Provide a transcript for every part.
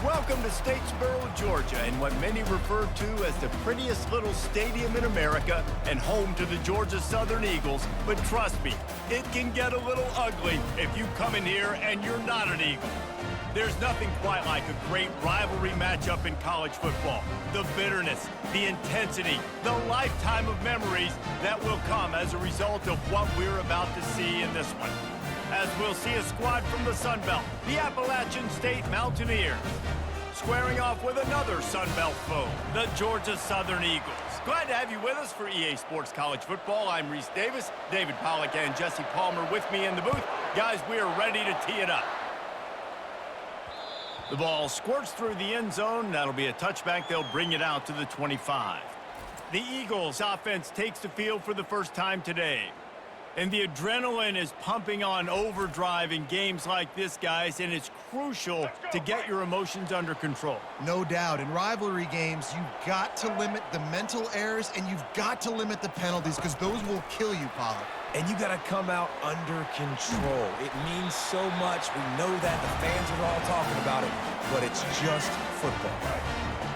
Welcome to Statesboro, Georgia, in what many refer to as the prettiest little stadium in America and home to the Georgia Southern Eagles. But trust me, it can get a little ugly if you come in here and you're not an Eagle. There's nothing quite like a great rivalry matchup in college football. The bitterness, the intensity, the lifetime of memories that will come as a result of what we're about to see in this one. As we'll see a squad from the Sun Belt, the Appalachian State Mountaineers, squaring off with another Sun Belt foe, the Georgia Southern Eagles. Glad to have you with us for EA Sports College Football. I'm Reese Davis, David Pollack and Jesse Palmer with me in the booth. Guys, we are ready to tee it up. The ball squirts through the end zone. That'll be a touchback. They'll bring it out to the 25. The Eagles offense takes the field for the first time today. And the adrenaline is pumping on overdrive in games like this, guys, and it's crucial to get your emotions under control. No doubt. In rivalry games, you've got to limit the mental errors, and you've got to limit the penalties, because those will kill you, Pollard. And you got to come out under control. It means so much. We know that. The fans are all talking about it, but it's just football.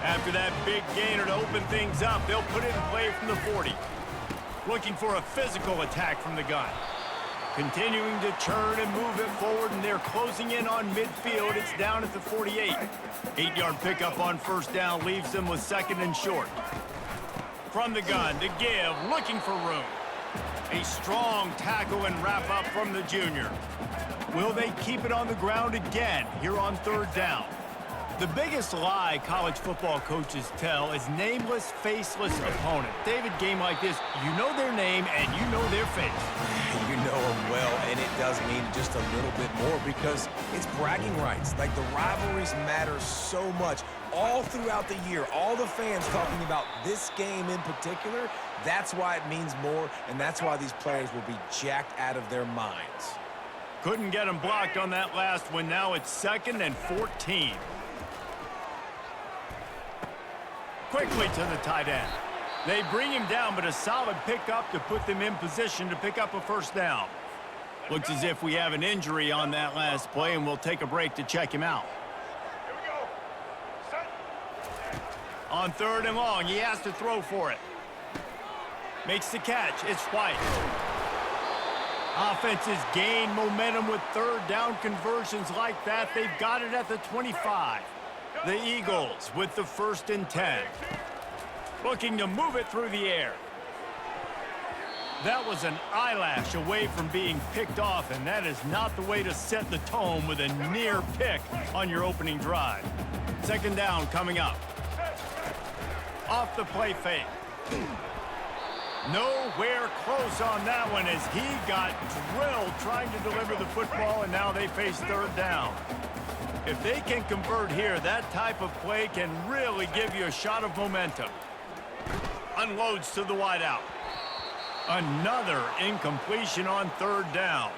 After that big gainer to open things up, they'll put it in play from the 40. Looking for a physical attack from the gun. Continuing to churn and move it forward, and they're closing in on midfield. It's down at the 48. 8-yard pickup on first down leaves them with second and short. From the gun to give, looking for room. A strong tackle and wrap up from the junior. Will they keep it on the ground again here on third down? The biggest lie college football coaches tell is nameless, faceless opponent. David, game like this, you know their name and you know their face. You know them well, and it does mean just a little bit more because it's bragging rights. Like, the rivalries matter so much all throughout the year. All the fans talking about this game in particular, that's why it means more, and that's why these players will be jacked out of their minds. Couldn't get them blocked on that last one. Now it's 2nd and 14. Quickly to the tight end. They bring him down, but a solid pickup to put them in position to pick up a first down. Looks as if we have an injury on that last play, and we'll take a break to check him out. Here we go. Set. On 3rd and long, he has to throw for it. Makes the catch. It's White. Offenses gain momentum with third down conversions like that. They've got it at the 25. The Eagles with the 1st and 10. Looking to move it through the air. That was an eyelash away from being picked off, and that is not the way to set the tone with a near pick on your opening drive. 2nd down coming up. Off the play fake. Nowhere close on that one as he got drilled trying to deliver the football, and now they face 3rd down. If they can convert here, that type of play can really give you a shot of momentum. Unloads to the wideout. Another incompletion on 3rd down.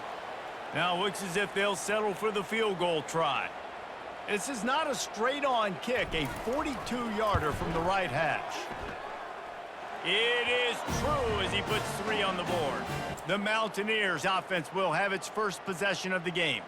Now looks as if they'll settle for the field goal try. This is not a straight-on kick, a 42-yarder from the right hash. It is true as he puts 3 on the board. The Mountaineers offense will have its first possession of the game.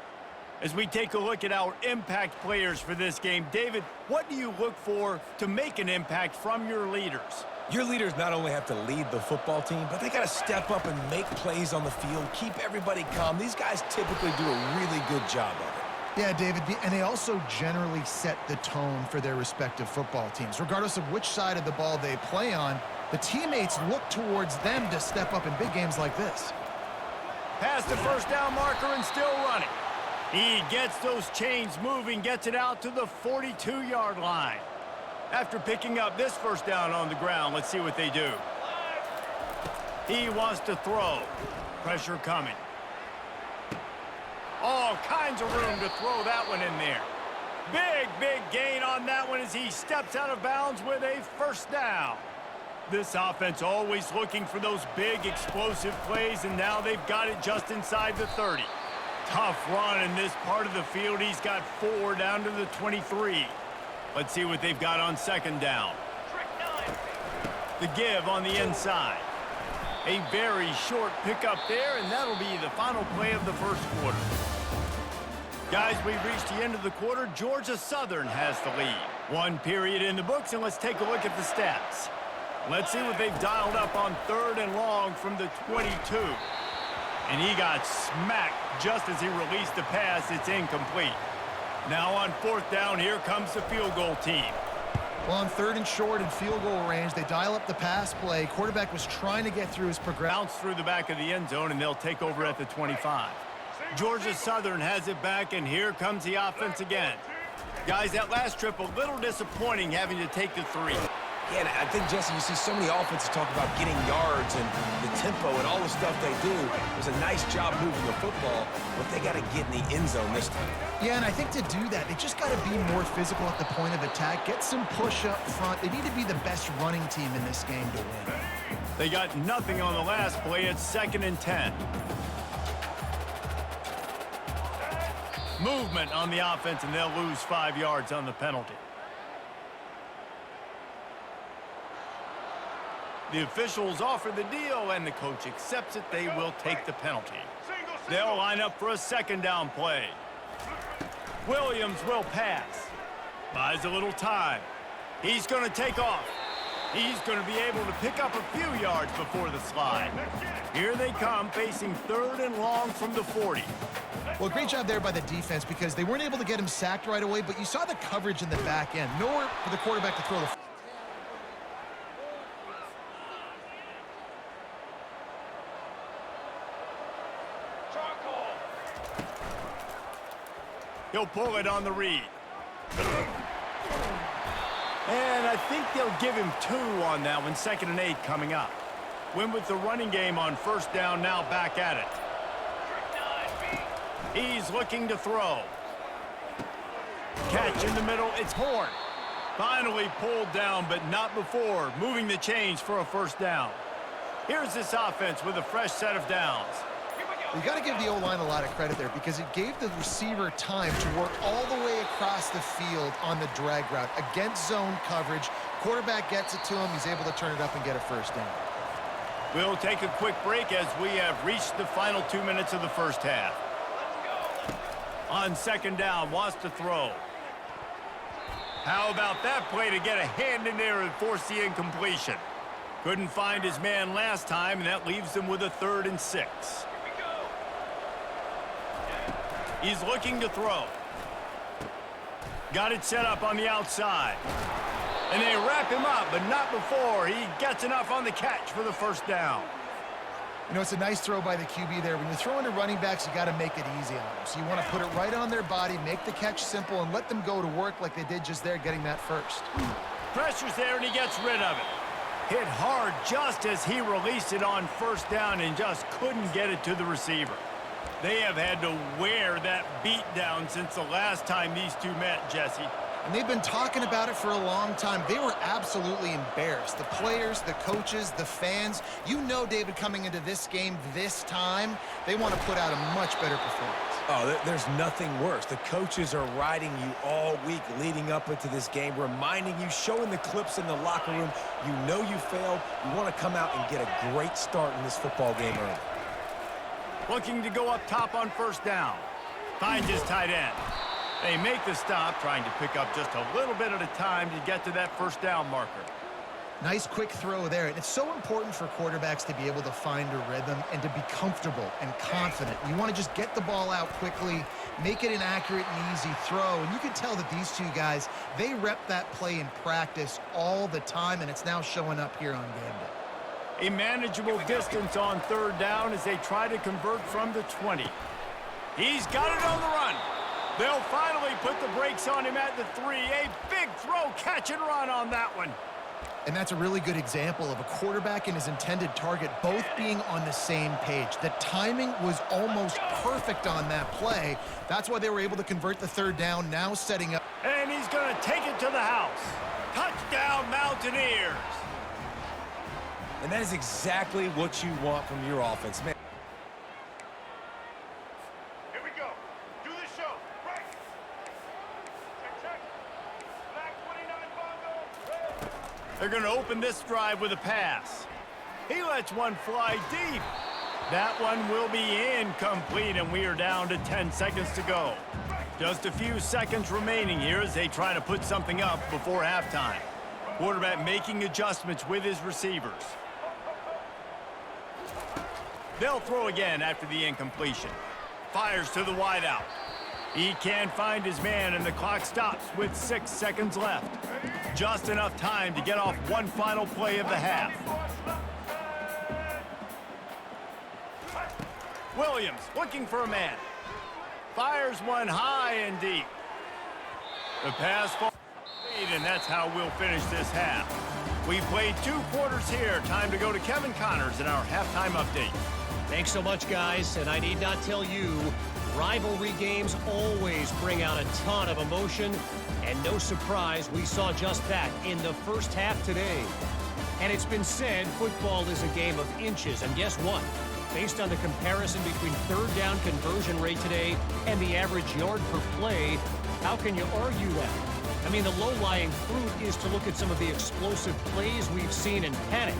As we take a look at our impact players for this game, David, what do you look for to make an impact from your leaders? Your leaders not only have to lead the football team, but they got to step up and make plays on the field, keep everybody calm. These guys typically do a really good job of it. Yeah, David, and they also generally set the tone for their respective football teams. Regardless of which side of the ball they play on, the teammates look towards them to step up in big games like this. Past the first down marker and still running. He gets those chains moving, gets it out to the 42-yard line. After picking up this first down on the ground, let's see what they do. He wants to throw. Pressure coming. All kinds of room to throw that one in there. Big gain on that one as he steps out of bounds with a first down. This offense always looking for those big explosive plays, and now they've got it just inside the 30. Tough run in this part of the field. He's got 4 down to the 23. Let's see what they've got on 2nd down. The give on the inside. A very short pickup there, and that'll be the final play of the first quarter. Guys, we've reached the end of the quarter. Georgia Southern has the lead. One period in the books, and let's take a look at the stats. Let's see what they've dialed up on 3rd and long from the 22. And he got smacked just as he released the pass. It's incomplete. Now on 4th down, here comes the field goal team. Well, on 3rd and short and field goal range, they dial up the pass play. Quarterback was trying to get through his progression. Bounce through the back of the end zone, and they'll take over at the 25. Georgia Southern has it back, and here comes the offense again. Guys, that last trip, a little disappointing having to take the 3. Yeah, and I think, Jesse, you see so many offenses talk about getting yards and the tempo and all the stuff they do. It was a nice job moving the football, but they got to get in the end zone this time. Yeah, and I think to do that, they just got to be more physical at the point of attack, get some push up front. They need to be the best running team in this game to win. They got nothing on the last play. It's 2nd and 10. Movement on the offense, and they'll lose 5 yards on the penalty. The officials offer the deal, and the coach accepts it. They will take the penalty. They'll line up for a 2nd down play. Williams will pass. Buys a little time. He's going to take off. He's going to be able to pick up a few yards before the slide. Here they come, facing 3rd and long from the 40. Well, great job there by the defense because they weren't able to get him sacked right away, but you saw the coverage in the back end. Nowhere for the quarterback to throw the... He'll pull it on the read. And I think they'll give him 2 on that one. 2nd and 8 coming up. Win with the running game on 1st down, now back at it. He's looking to throw. Catch in the middle. It's Horn. Finally pulled down, but not before. Moving the chains for a 1st down. Here's this offense with a fresh set of downs. You got to give the O-line a lot of credit there because it gave the receiver time to work all the way across the field on the drag route against zone coverage. Quarterback gets it to him. He's able to turn it up and get a 1st down. We'll take a quick break as we have reached the final 2 minutes of the 1st half. On 2nd down, wants to throw. How about that play to get a hand in there and force the incompletion? Couldn't find his man last time, and that leaves him with a 3rd and 6. He's looking to throw. Got it set up on the outside. And they wrap him up, but not before he gets enough on the catch for the 1st down. You know, it's a nice throw by the QB there. When you're throwing to running backs, you got to make it easy on them. So you want to put it right on their body, make the catch simple, and let them go to work like they did just there, getting that 1st. Pressure's there, and he gets rid of it. Hit hard just as he released it on 1st down and just couldn't get it to the receiver. They have had to wear that beat down since the last time these two met, Jesse. And they've been talking about it for a long time. They were absolutely embarrassed. The players, the coaches, the fans. You know, David, coming into this game this time, they want to put out a much better performance. Oh, there's nothing worse. The coaches are riding you all week leading up into this game, reminding you, showing the clips in the locker room. You know you failed. You want to come out and get a great start in this football game early. Looking to go up top on 1st down. Finds his tight end. They make the stop, trying to pick up just a little bit at a time to get to that 1st down marker. Nice quick throw there. And it's so important for quarterbacks to be able to find a rhythm and to be comfortable and confident. You want to just get the ball out quickly, make it an accurate and easy throw. And you can tell that these 2 guys, they rep that play in practice all the time, and it's now showing up here on game day. A manageable distance on 3rd down as they try to convert from the 20. He's got it on the run. They'll finally put the brakes on him at the 3. A big throw, catch and run on that one. And that's a really good example of a quarterback and his intended target both being on the same page. The timing was almost perfect on that play. That's why they were able to convert the 3rd down, now setting up. And he's going to take it to the house. Touchdown, Mountaineers. And that is exactly what you want from your offense, man. Here we go. Do the show. Right. Check. Black 29 Bongo. They're going to open this drive with a pass. He lets one fly deep. That one will be incomplete, and we are down to 10 seconds to go. Right. Just a few seconds remaining here as they try to put something up before halftime. Quarterback making adjustments with his receivers. They'll throw again after the incompletion. Fires to the wideout. He can't find his man, and the clock stops with 6 seconds left. Just enough time to get off one final play of the half. Williams looking for a man. Fires one high and deep. The pass falls lead, and that's how we'll finish this half. We played 2 quarters here. Time to go to Kevin Connors in our halftime update. Thanks so much, guys, and I need not tell you, rivalry games always bring out a ton of emotion, and no surprise, we saw just that in the first half today. And it's been said football is a game of inches, and guess what? Based on the comparison between third down conversion rate today and the average yard per play, how can you argue that? I mean, the low-lying fruit is to look at some of the explosive plays we've seen in panic.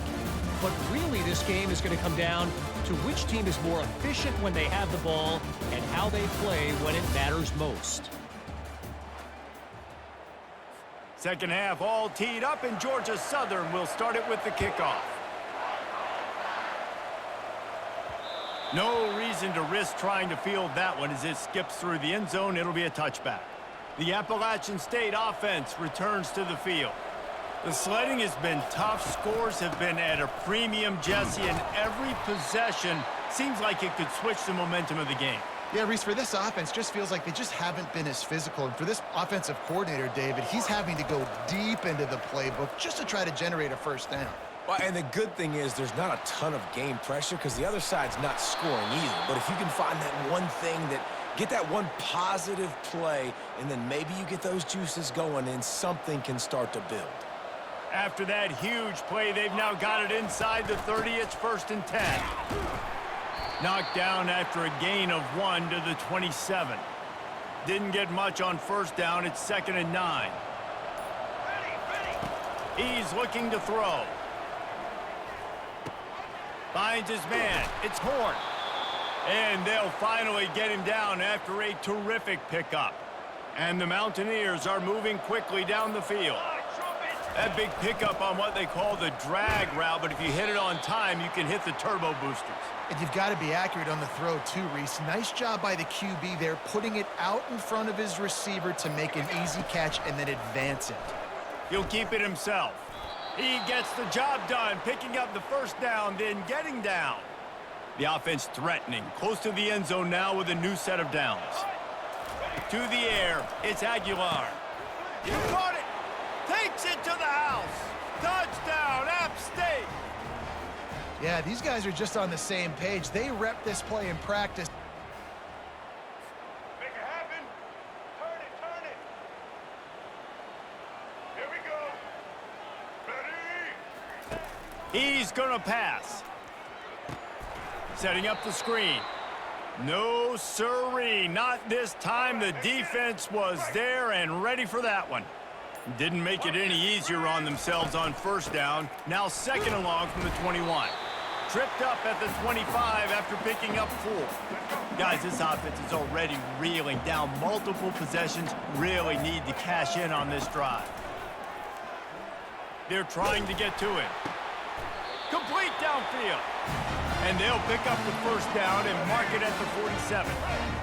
But really, this game is going to come down to which team is more efficient when they have the ball and how they play when it matters most. Second half all teed up, and Georgia Southern will start it with the kickoff. No reason to risk trying to field that one as it skips through the end zone. It'll be a touchback. The Appalachian State offense returns to the field. The sledding has been tough. Scores have been at a premium, Jesse, and every possession seems like it could switch the momentum of the game. Yeah, Reese, for this offense, just feels like they just haven't been as physical. And for this offensive coordinator, David, he's having to go deep into the playbook just to try to generate a first down. Well, and the good thing is there's not a ton of game pressure because the other side's not scoring either. But if you can find that one thing get that one positive play, and then maybe you get those juices going and something can start to build. After that huge play, they've now got it inside the 30. It's 1st and 10. Knocked down after a gain of 1 to the 27. Didn't get much on first down. It's 2nd and 9. He's looking to throw. Finds his man. It's Horn. And they'll finally get him down after a terrific pickup. And the Mountaineers are moving quickly down the field. That big pickup on what they call the drag route, but if you hit it on time, you can hit the turbo boosters. And you've got to be accurate on the throw, too, Reese. Nice job by the QB there, putting it out in front of his receiver to make an easy catch and then advance it. He'll keep it himself. He gets the job done, picking up the first down, then getting down. The offense threatening, close to the end zone now with a new set of downs. To the air, it's Aguilar. He caught it. Takes it to the house. Touchdown, App State. Yeah, these guys are just on the same page. They rep this play in practice. Make it happen. Turn it, turn it. Here we go. Ready? He's going to pass. Setting up the screen. No siree, not this time. The defense was there and ready for that one. Didn't make it any easier on themselves on first down. Now 2nd and long from the 21. Tripped up at the 25 after picking up 4. Guys, this offense is already reeling down multiple possessions. Really need to cash in on this drive. They're trying to get to it. Complete downfield. And they'll pick up the first down and mark it at the 47.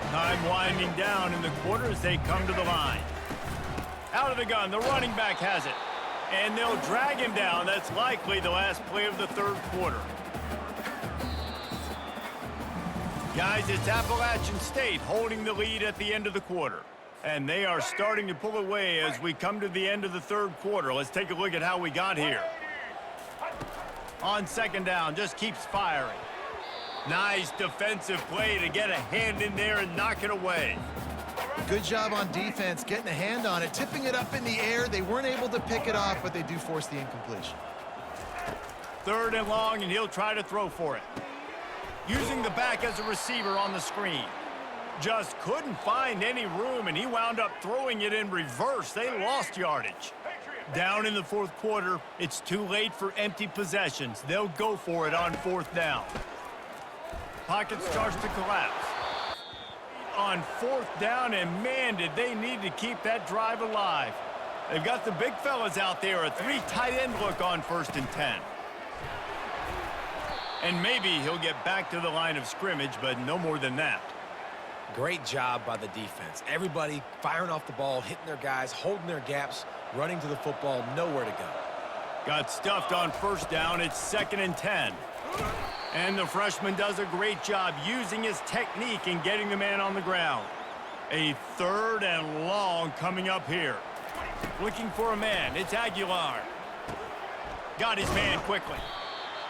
Time winding down in the quarter as they come to the line. Out of the gun, the running back has it. And they'll drag him down. That's likely the last play of the third quarter. Guys, it's Appalachian State holding the lead at the end of the quarter. And they are starting to pull away as we come to the end of the third quarter. Let's take a look at how we got here. On 2nd down, just keeps firing. Nice defensive play to get a hand in there and knock it away. Good job on defense, getting a hand on it, tipping it up in the air. They weren't able to pick it off, but they do force the incompletion. 3rd and long, and he'll try to throw for it. Using the back as a receiver on the screen. Just couldn't find any room, and he wound up throwing it in reverse. They lost yardage. Down in the 4th quarter, it's too late for empty possessions. They'll go for it on 4th down. Pocket starts to collapse. on 4th down, and man, did they need to keep that drive alive. They've got the big fellas out there, a 3 tight end look on 1st and 10. And maybe he'll get back to the line of scrimmage, but no more than that. Great job by the defense. Everybody firing off the ball, hitting their guys, holding their gaps, running to the football, nowhere to go. Got stuffed on 1st down. It's 2nd and 10. And the freshman does a great job using his technique and getting the man on the ground. A 3rd and long coming up here. Looking for a man. It's Aguilar. Got his man quickly.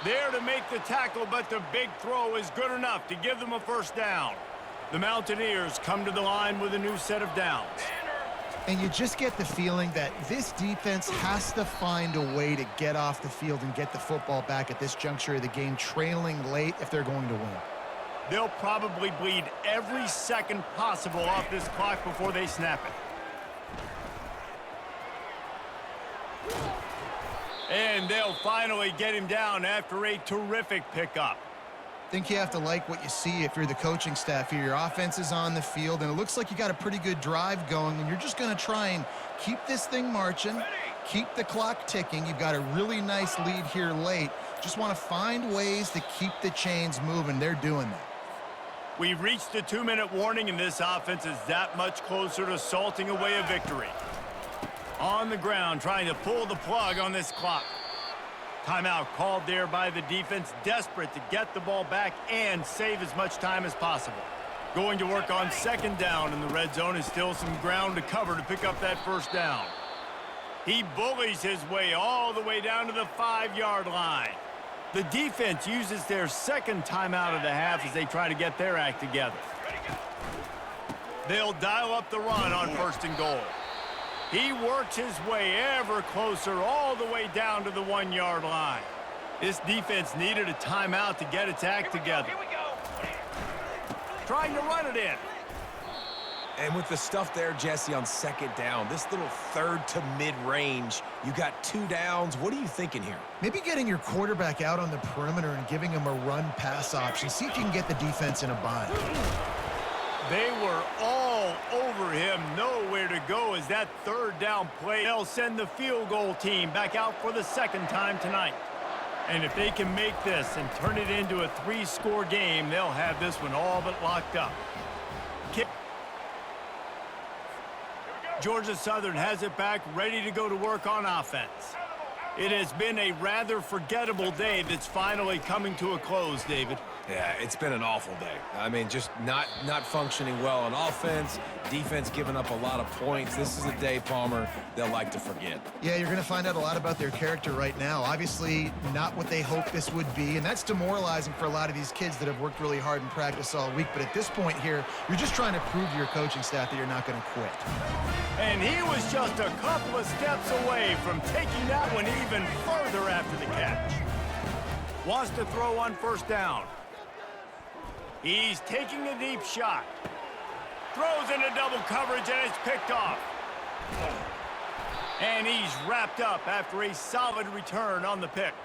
There to make the tackle, but the big throw is good enough to give them a 1st down. The Mountaineers come to the line with a new set of downs. And you just get the feeling that this defense has to find a way to get off the field and get the football back at this juncture of the game, trailing late if they're going to win. They'll probably bleed every second possible off this clock before they snap it. And they'll finally get him down after a terrific pickup. I think you have to like what you see if you're the coaching staff here. Your offense is on the field, and it looks like you got a pretty good drive going, and you're just going to try and keep this thing marching, keep the clock ticking. You've got a really nice lead here late. Just want to find ways to keep the chains moving. They're doing that. We've reached the 2-minute warning, and this offense is that much closer to salting away a victory. On the ground, trying to pull the plug on this clock. Timeout called there by the defense, desperate to get the ball back and save as much time as possible. Going to work on 2nd down, and the red zone is still some ground to cover to pick up that 1st down. He bullies his way all the way down to the 5-yard line. The defense uses their 2nd timeout of the half as they try to get their act together. They'll dial up the run on 1st and goal. He works his way ever closer all the way down to the 1-yard line. This defense needed a timeout to get its act together. Here we go. Trying to run it in. And with the stuff there, Jesse, on 2nd down, this little 3rd to mid-range, you got 2 downs. What are you thinking here? Maybe getting your quarterback out on the perimeter and giving him a run-pass option. See if you can get the defense in a bind. They were all over him, nowhere to go as that 3rd down play. They'll send the field goal team back out for the 2nd time tonight. And if they can make this and turn it into a 3-score game, they'll have this one all but locked up. Georgia Southern has it back, ready to go to work on offense. It has been a rather forgettable day that's finally coming to a close, David. Yeah, it's been an awful day. I mean, just not functioning well on offense, defense giving up a lot of points. This is a day, Palmer, they'll like to forget. Yeah, you're going to find out a lot about their character right now. Obviously, not what they hoped this would be, and that's demoralizing for a lot of these kids that have worked really hard in practice all week. But at this point here, you're just trying to prove to your coaching staff that you're not going to quit. And he was just a couple of steps away from taking that one even further after the catch. Wants to throw on 1st down. He's taking a deep shot. Throws into double coverage, and it's picked off. And he's wrapped up after a solid return on the pick.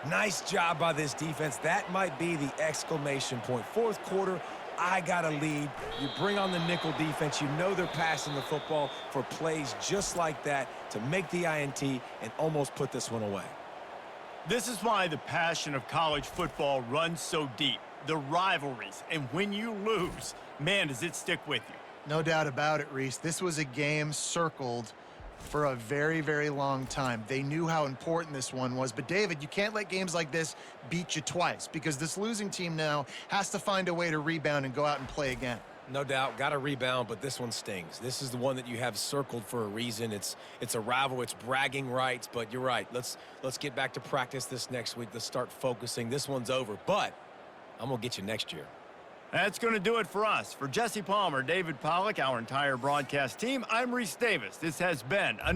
Nice job by this defense. That might be the exclamation point. 4th quarter, I got a lead. You bring on the nickel defense. You know they're passing the football for plays just like that to make the INT and almost put this one away. This is why the passion of college football runs so deep. The rivalries, and when you lose, man, does it stick with you. No doubt about it, Reese. This was a game circled for a very, very long time. They knew how important this one was. But, David, you can't let games like this beat you twice because this losing team now has to find a way to rebound and go out and play again. No doubt, got to rebound, but this one stings. This is the one that you have circled for a reason. It's a rival, it's bragging rights, but you're right. Let's get back to practice this next week. Let's start focusing. This one's over, but I'm going to get you next year. That's going to do it for us. For Jesse Palmer, David Pollack, our entire broadcast team, I'm Reese Davis. This has been a